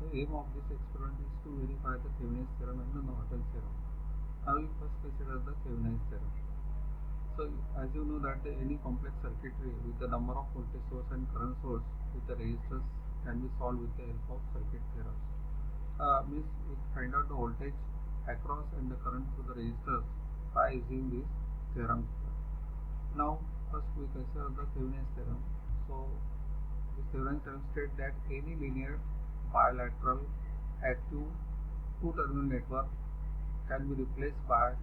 The aim of this experiment is to verify the Thevenin's theorem and the Norton's theorem. Now we first consider the Thevenin's theorem. So as you know that any complex circuitry with the number of voltage source and current source with the resistors can be solved with the help of circuit theorems. Means we find out the voltage across and the current through the resistors by using this theorem. Now first we consider the Thevenin's theorem. So this Thevenin's theorem states that any linear bilateral active two-terminal network can be replaced by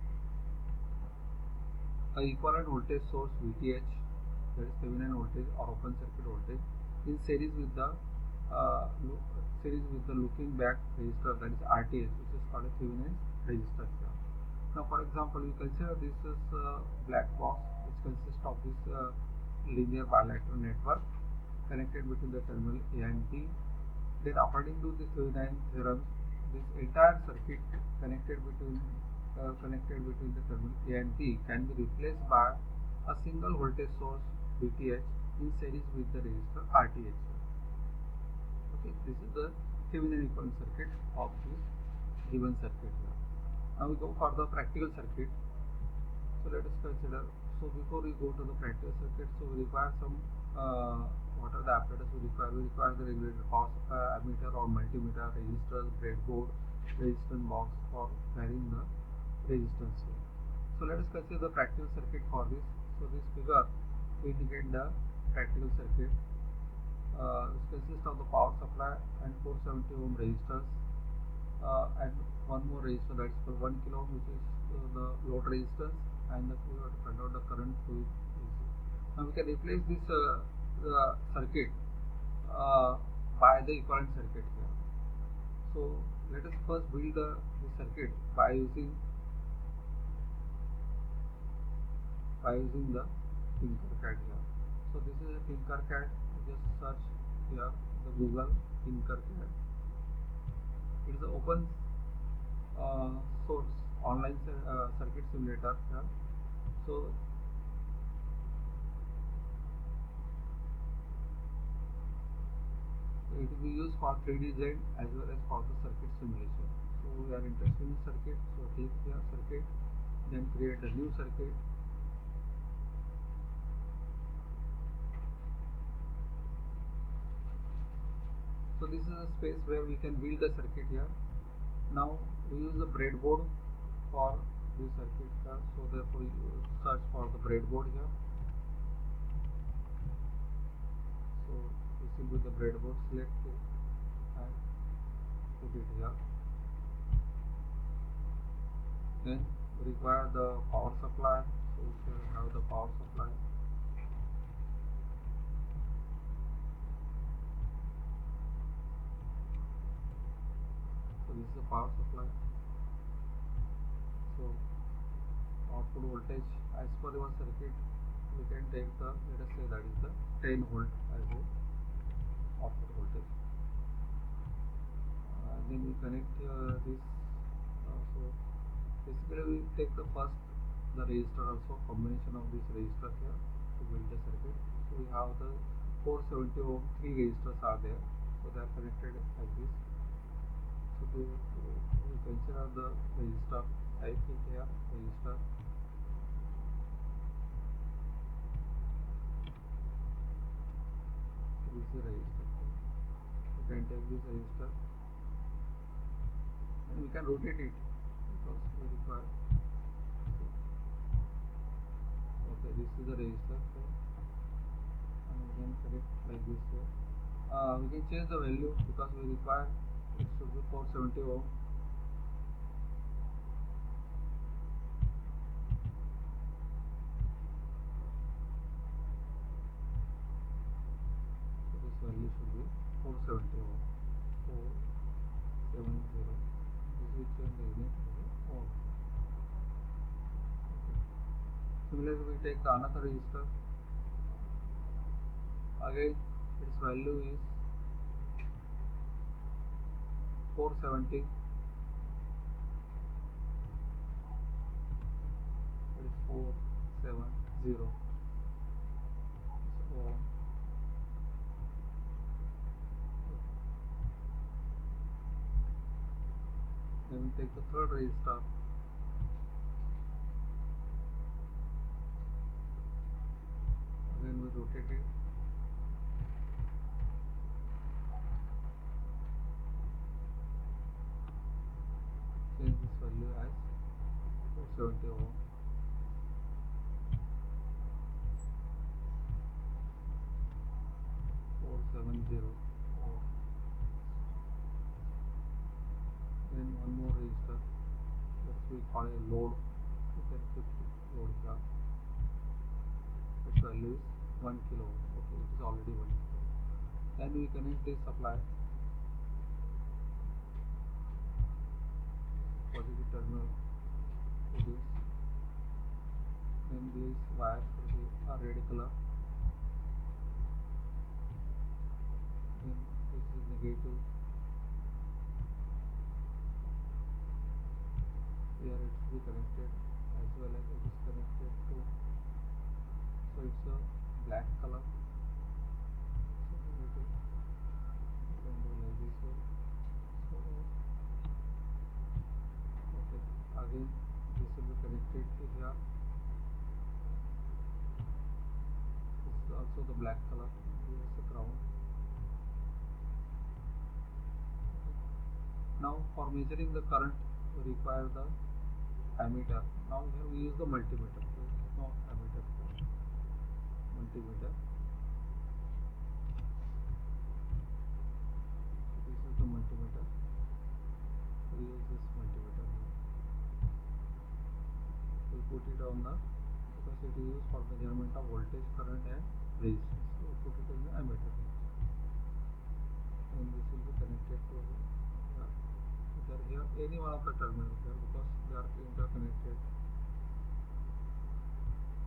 a equivalent voltage source VTH, that is Thevenin voltage or open circuit voltage, in series with the looking back resistor, that is RTH, which is called a Thevenin resistor here. Now, for example, you consider this is a black box which consists of this linear bilateral network connected between the terminal A and B. Then, according to the Thevenin theorem, this entire circuit connected between the terminal A and B can be replaced by a single voltage source VTH in series with the resistor RTH. Okay, this is the Thevenin equivalent circuit of this given circuit here. Now we go for the practical circuit. So let us consider. So before we go to the practical circuit, so we require some what are the apparatus we require? We require the regulator, power supply, ammeter or multimeter, resistors, breadboard, resistance box for varying the resistance here. So let us consider the practical circuit for this. So this figure indicates the practical circuit. This consists of the power supply and 470 ohm resistors and one more resistor, that is for 1 kilo ohm, which is the load resistance, and we have to find out the current through it. Now we can replace this circuit by the equivalent circuit here. So let us first build the circuit by using the Tinkercad here. So this is a Tinkercad. Just search here the Google Tinkercad. It is an open source online circuit simulator here. So it will be used for 3D design as well as for the circuit simulation. So we are interested in circuit. So click here circuit, then create a new circuit. So this is a space where we can build the circuit here. Now we use the breadboard for this circuit here. So therefore you search for the breadboard here. So this will be the breadboard. Select it and put it here. Then we require the power supply. So we can have the power supply. So this is the power supply. So output voltage as per your circuit, we can take the, let us say that is the 10 volt as a output voltage. Then we connect this. So basically we take the first the resistor, also combination of this resistor here to build the circuit. So we have the 470 ohm, 3 resistors are there, so they are connected like this. So we consider the resistor type here, resistor. So this is a resistor. We can take this resistor and we can rotate it because we require. Okay, this is the resistor. So, and we can connect like this here. We can change the value because we require it should be 470 ohm. So this value should be 470 ohm. 470. This will change the unit to the ohm. Similarly, we take the another resistor. Again, its value is 470. That is 470. So Then we take the third resistor. Again we rotate it. Change this value as 470 ohm. Then one more resistor, that we call a load. You can put load here. Its value is 1 kilo ohm. Okay, it is already 1 kilo. Then we connect this supply, positive terminal to this. Then these wires will be a red color. Then this is negative. Here it will be connected as well as it is connected to. So it's a black color. So negative. You can do like this way. So okay. Again this will be connected to here. This is also the black color. This is the ground. Now for measuring the current we require the ammeter. Now here we use the multimeter. So no ammeter, multimeter. So this is the multimeter. We use this multimeter. We put it on the, because it is used for measurement of voltage, current and resistance. So we put it in the ammeter. And this will be connected to here any one of the terminals here, because they are interconnected,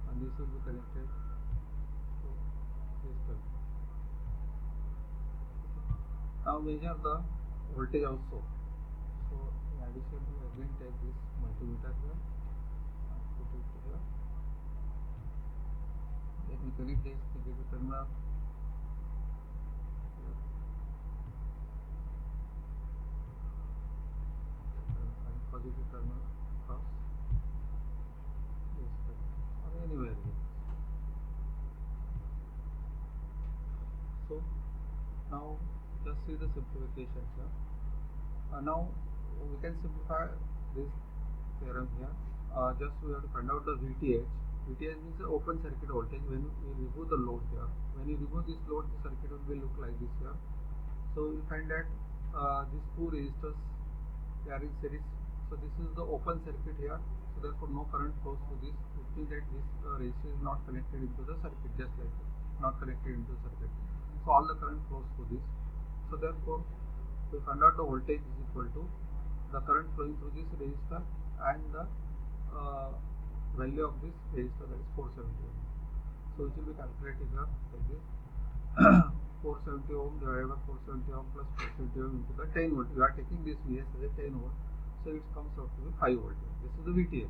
and this will be connected to this terminal. Now measure the voltage also. So in addition we again take this multimeter here and put it here. Then we connect this negative terminal here. Positive terminal across this terminal or anywhere here. So now just see the simplification here. Now we can simplify this theorem here. Just we have to find out the VTH. VTH means the open circuit voltage when we remove the load here. When you remove this load, the circuit will be look like this here. So we find that these two resistors, they are in series. So this is the open circuit here, so therefore no current flows to this. It means that this resistor is not connected into the circuit, just like this, not connected into the circuit. So all the current flows to this. So therefore we find out the voltage is equal to the current flowing through this resistor and the value of this resistor, that is 470 ohm. So it will be calculated here like this. 470 ohm divided by 470 ohm plus 470 ohm into the 10 volt. You are taking this Vs as a 10 volt. So it comes out to be 5 volt. This is the VTH.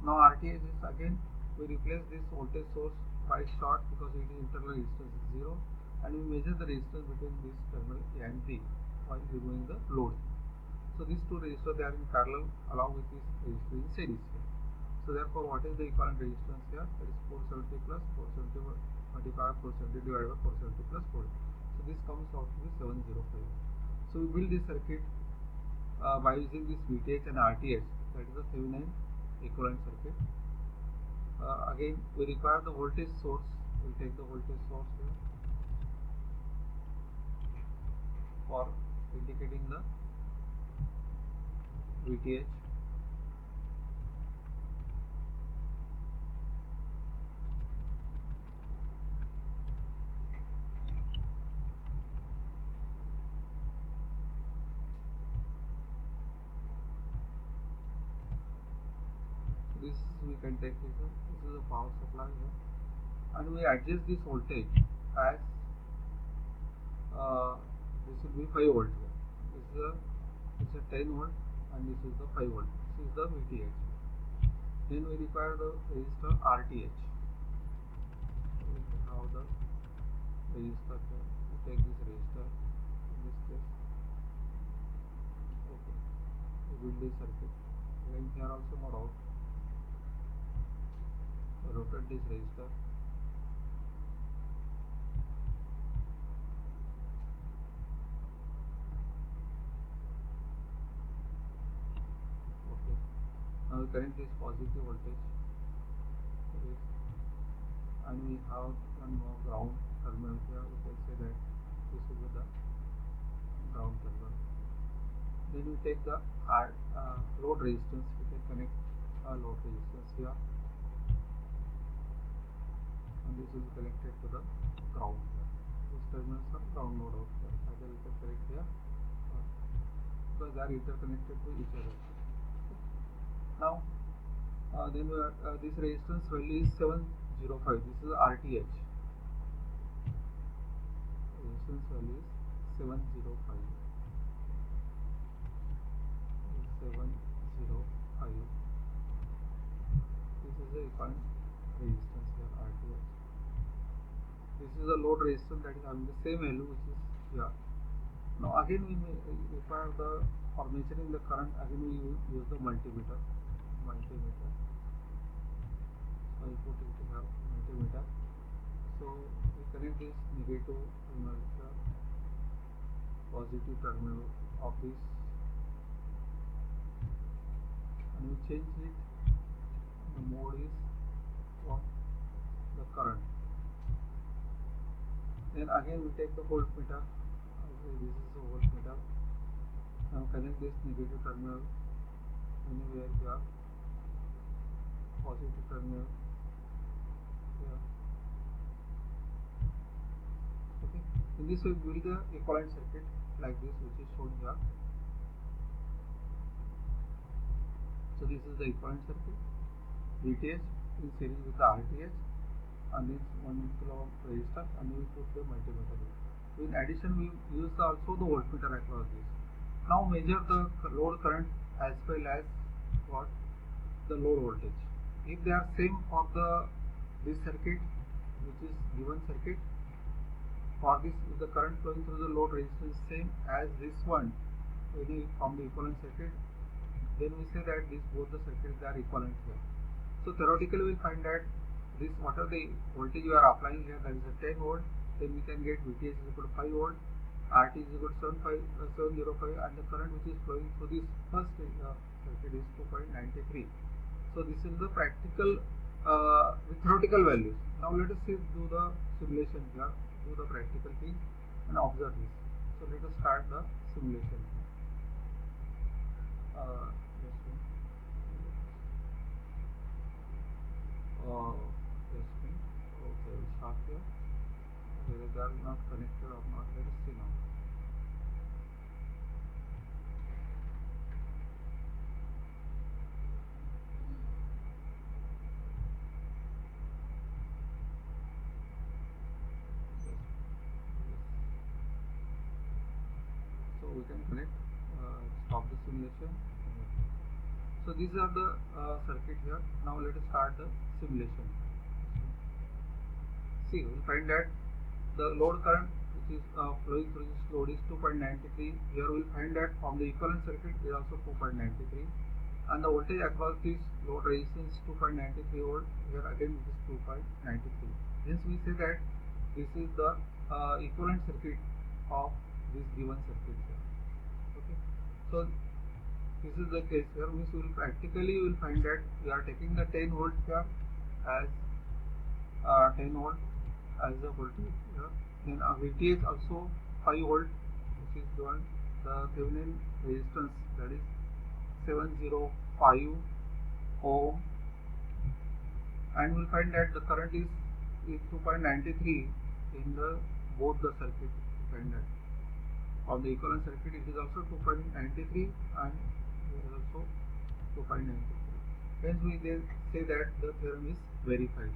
Now RTH is again, we replace this voltage source by short because it is internal resistance is 0, and we measure the resistance between this terminal A and B while removing the load. So these two resistors, they are in parallel along with this resistor in series here. So therefore what is the equivalent resistance here? That is 470 plus 470 multiplied 470 divided by 470 plus 40. So this comes out to be 705. So we build this circuit by using this VTH and RTH, that is the Thevenin equivalent circuit. Again we require the voltage source. We will take the voltage source here for indicating the VTH. This we can take this is a power supply here, and we adjust this voltage as this will be 5 volt here. This is a 10 volt and this is the 5 volt. This is the VTH. Then we require the resistor RTH. So we can have the resistor here. We take this resistor in this case. Okay. build this circuit. Again here also no doubt. Rotate this resistor. Okay. Now we connect this positive voltage to this, and we have one more ground terminal here. We can say that this will be the ground terminal. Then we take the load resistance. We can connect load resistance here, and this will be connected to the ground here. These terminals are ground node out here. Either we can connect here, because they are interconnected to each other. Now, then this resistance value is 705. This is RTH. Resistance value is 705. 705. This is the equivalent resistance here, RTH. This is the load resistance that is having the same value which is here. Now again we may require for measuring the current, again we use the multimeter. So I put it here, multimeter. So we connect this negative terminal here, positive terminal of this, and we change it. The mode is for the current. Then again we take the voltmeter. Okay, this is the voltmeter. Now connect this negative terminal anywhere here, positive terminal here. Okay, in this way build the equivalent circuit like this, which is shown here. So this is the equivalent circuit, VTH in series with the RTH, and this 1 kilo resistor, and we put the multimeter. In addition, we use also the voltmeter across this. Now measure the load current as well as what the load voltage. If they are same for this circuit, which is given circuit, for this the current flowing through the load resistance same as this one from the equivalent circuit, then we say that both the circuits are equivalent here. So theoretically we find that this whatever the voltage you are applying here, that is a 10 volt, then we can get VTH is equal to 5 volt, RT is equal to 705, and the current which is flowing through this first circuit is 2.93. So this is the practical theoretical values. Now let us do the simulation here, do the practical thing and observe this. So let us start the simulation. Okay, we start here. Whether they are not connected or not, let us see now. So we can connect, stop the simulation. So these are the circuit here. Now let us start the simulation. See, we will find that the load current which is flowing through this load is 2.93. Here we will find that from the equivalent circuit is also 2.93, and the voltage across this load resistance 2.93 volt. Here again it is 2.93. Hence we say that this is the equivalent circuit of this given circuit here. Okay, so this is the case here. Means we will practically will find that we are taking the 10 volt here as 10 volt as the voltage here. Then VTH also 5 volt, which is given. The Thevenin resistance, that is 705 ohm, and we will find that the current is 2.93 in both the circuit. Find that on the equivalent circuit it is also 2.93, and here is also 2.93. Hence we say that the theorem is verified.